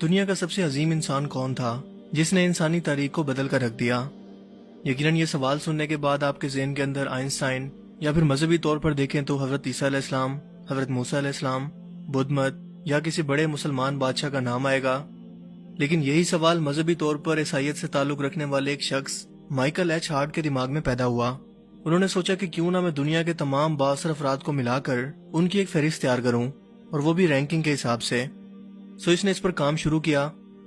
دنیا کا سب سے عظیم انسان کون تھا جس نے انسانی تاریخ کو بدل کر رکھ دیا؟ یقیناً یہ سوال سننے کے بعد آپ کے ذہن کے اندر آئنسٹائن یا پھر مذہبی طور پر دیکھیں تو حضرت عیسیٰ علیہ السلام، حضرت موسیٰ علیہ السلام، بدھ مت یا کسی بڑے مسلمان بادشاہ کا نام آئے گا۔ لیکن یہی سوال مذہبی طور پر عیسائیت سے تعلق رکھنے والے ایک شخص مائیکل ایچ ہارٹ کے دماغ میں پیدا ہوا۔ انہوں نے سوچا کہ کیوں نہ میں دنیا کے تمام بااثر افراد کو ملا کر ان کی ایک فہرست تیار کروں، اور وہ بھی رینکنگ کے حساب سے۔ اس نے اس پر کام شروع کیا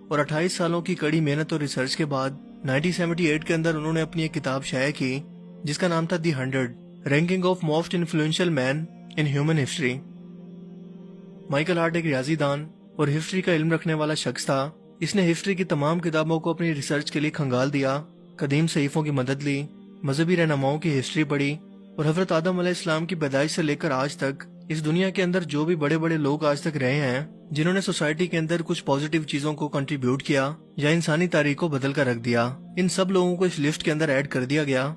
اور 28 سالوں کی کڑی محنت اور ریسرچ کے بعد 1978 کے اندر انہوں نے اپنی ایک کتاب شائع کی جس کا نام تھا the 100 ranking of most influential men in human history. Michael Hart ایک ریاضی دان اور ہسٹری کا علم رکھنے والا شخص تھا۔ اس نے ہسٹری کی تمام کتابوں کو اپنی ریسرچ کے لیے کھنگال دیا، قدیم صحیفوں کی مدد لی، مذہبی رہنماؤں کی ہسٹری پڑھی، اور حضرت آدم علیہ السلام کی پیدائش سے لے کر آج تک اس دنیا کے اندر جو بھی بڑے بڑے لوگ آج تک رہے ہیں جنہوں نے سوسائٹی کے اندر کچھ پازیٹیو چیزوں کو کنٹریبیوٹ کیا یا انسانی تاریخ کو بدل کر رکھ دیا، ان سب لوگوں کو اس لسٹ کے اندر ایڈ کر دیا گیا،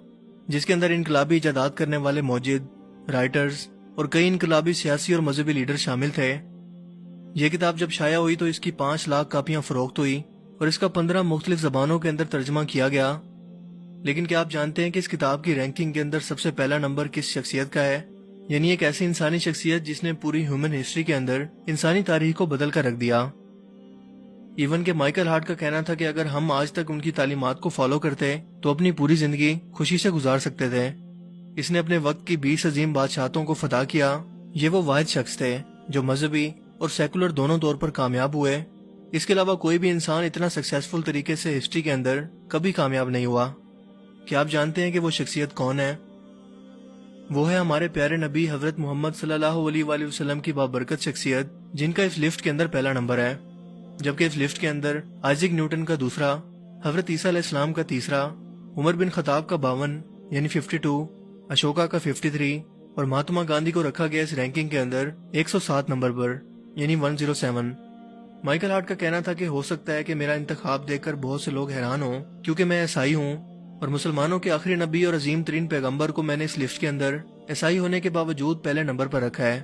جس کے اندر انقلابی ایجادات کرنے والے موجد، رائٹرز اور کئی انقلابی سیاسی اور مذہبی لیڈر شامل تھے۔ یہ کتاب جب شائع ہوئی تو اس کی 5 لاکھ کاپیاں فروخت ہوئی اور اس کا 15 مختلف زبانوں کے اندر ترجمہ کیا گیا۔ لیکن کیا آپ جانتے ہیں کہ اس کتاب کی رینکنگ کے اندر سب سے پہلا نمبر کس شخصیت کا ہے؟ یعنی ایک ایسی انسانی شخصیت جس نے پوری ہیومن ہسٹری کے اندر انسانی تاریخ کو بدل کر رکھ دیا۔ ایون کہ مائیکل ہارٹ کا کہنا تھا کہ اگر ہم آج تک ان کی تعلیمات کو فالو کرتے تو اپنی پوری زندگی خوشی سے گزار سکتے تھے۔ اس نے اپنے وقت کی 20 عظیم بادشاہتوں کو فتح کیا۔ یہ وہ واحد شخص تھے جو مذہبی اور سیکولر دونوں طور پر کامیاب ہوئے۔ اس کے علاوہ کوئی بھی انسان اتنا سکسیسفل طریقے سے ہسٹری کے اندر کبھی کامیاب نہیں ہوا۔ کیا آپ جانتے ہیں کہ وہ شخصیت کون ہے؟ وہ ہے ہمارے پیارے نبی حضرت محمد صلی اللہ علیہ وآلہ وسلم کی بابرکت شخصیت، جن کا اس لسٹ کے اندر پہلا نمبر ہے، جبکہ اس لسٹ کے اندر آئزک نیوٹن کا دوسرا، حضرت عیسیٰ علیہ السلام کا تیسرا، عمر بن خطاب کا 52 یعنی 52، اشوکا کا 53 اور مہاتما گاندھی کو رکھا گیا اس رینکنگ کے اندر 107 نمبر پر یعنی 107۔ مائیکل ہارٹ کا کہنا تھا کہ ہو سکتا ہے کہ میرا انتخاب دیکھ کر بہت سے لوگ حیران ہوں کیونکہ میں عیسائی ہوں اور مسلمانوں کے آخری نبی اور عظیم ترین پیغمبر کو میں نے اس لسٹ کے اندر عیسائی ہونے کے باوجود پہلے نمبر پر رکھا ہے۔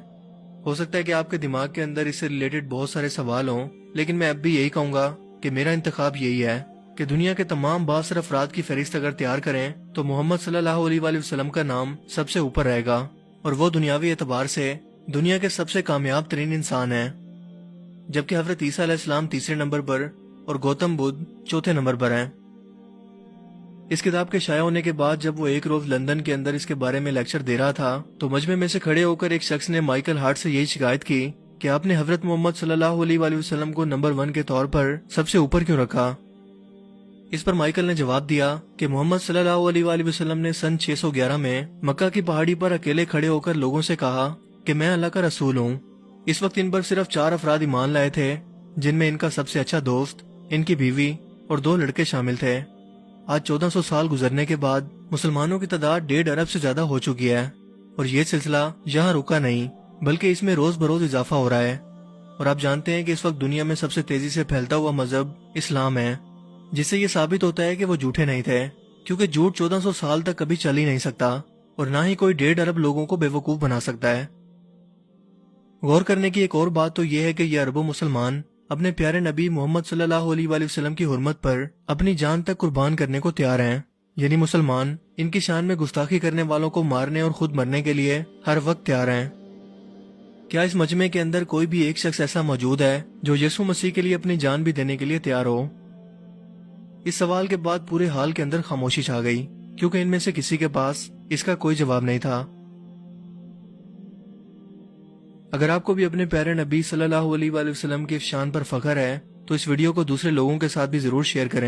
ہو سکتا ہے کہ آپ کے دماغ کے اندر اس سے ریلیٹڈ بہت سارے سوال ہوں، لیکن میں اب بھی یہی کہوں گا کہ میرا انتخاب یہی ہے کہ دنیا کے تمام بااثر افراد کی فہرست اگر تیار کریں تو محمد صلی اللہ علیہ وآلہ وسلم کا نام سب سے اوپر رہے گا، اور وہ دنیاوی اعتبار سے دنیا کے سب سے کامیاب ترین انسان ہیں، جبکہ حضرت عیسیٰ علیہ السلام تیسرے نمبر پر اور گوتم بدھ چوتھے نمبر پر ہیں۔ اس کتاب کے شائع ہونے کے بعد جب وہ ایک روز لندن کے اندر اس کے بارے میں لیکچر دے رہا تھا تو مجمع میں سے کھڑے ہو کر ایک شخص نے مائیکل ہارٹ سے یہی شکایت کی کہ آپ نے حضرت محمد صلی اللہ علیہ وآلہ وسلم کو نمبر 1 کے طور پر سب سے اوپر کیوں رکھا؟ اس پر مائیکل نے جواب دیا کہ محمد صلی اللہ علیہ وآلہ وسلم نے سن 611 میں مکہ کی پہاڑی پر اکیلے کھڑے ہو کر لوگوں سے کہا کہ میں اللہ کا رسول ہوں۔ اس وقت ان پر صرف 4 افراد ایمان لائے تھے، جن میں ان کا سب سے اچھا دوست، ان کی بیوی اور 2 لڑکے شامل تھے۔ آج 1400 سال گزرنے کے بعد مسلمانوں کی تعداد 1.5 ارب سے زیادہ ہو چکی ہے، اور یہ سلسلہ یہاں رکا نہیں بلکہ اس میں روز بروز اضافہ ہو رہا ہے۔ اور آپ جانتے ہیں کہ اس وقت دنیا میں سب سے تیزی سے پھیلتا ہوا مذہب اسلام ہے، جس سے یہ ثابت ہوتا ہے کہ وہ جھوٹے نہیں تھے، کیونکہ جھوٹ 1400 سال تک کبھی چل ہی نہیں سکتا اور نہ ہی کوئی 1.5 ارب لوگوں کو بے وقوف بنا سکتا ہے۔ غور کرنے کی ایک اور بات تو یہ ہے کہ یہ اربوں مسلمان اپنے پیارے نبی محمد صلی اللہ علیہ وآلہ وسلم کی حرمت پر اپنی جان تک قربان کرنے کو تیار ہیں، یعنی مسلمان ان کی شان میں گستاخی کرنے والوں کو مارنے اور خود مرنے کے لیے ہر وقت تیار ہیں۔ کیا اس مجمع کے اندر کوئی بھی ایک شخص ایسا موجود ہے جو یسوع مسیح کے لیے اپنی جان بھی دینے کے لیے تیار ہو؟ اس سوال کے بعد پورے حال کے اندر خاموشی چھا گئی، کیونکہ ان میں سے کسی کے پاس اس کا کوئی جواب نہیں تھا۔ اگر آپ کو بھی اپنے پیارے نبی صلی اللہ علیہ وآلہ وسلم کی شان پر فخر ہے تو اس ویڈیو کو دوسرے لوگوں کے ساتھ بھی ضرور شیئر کریں۔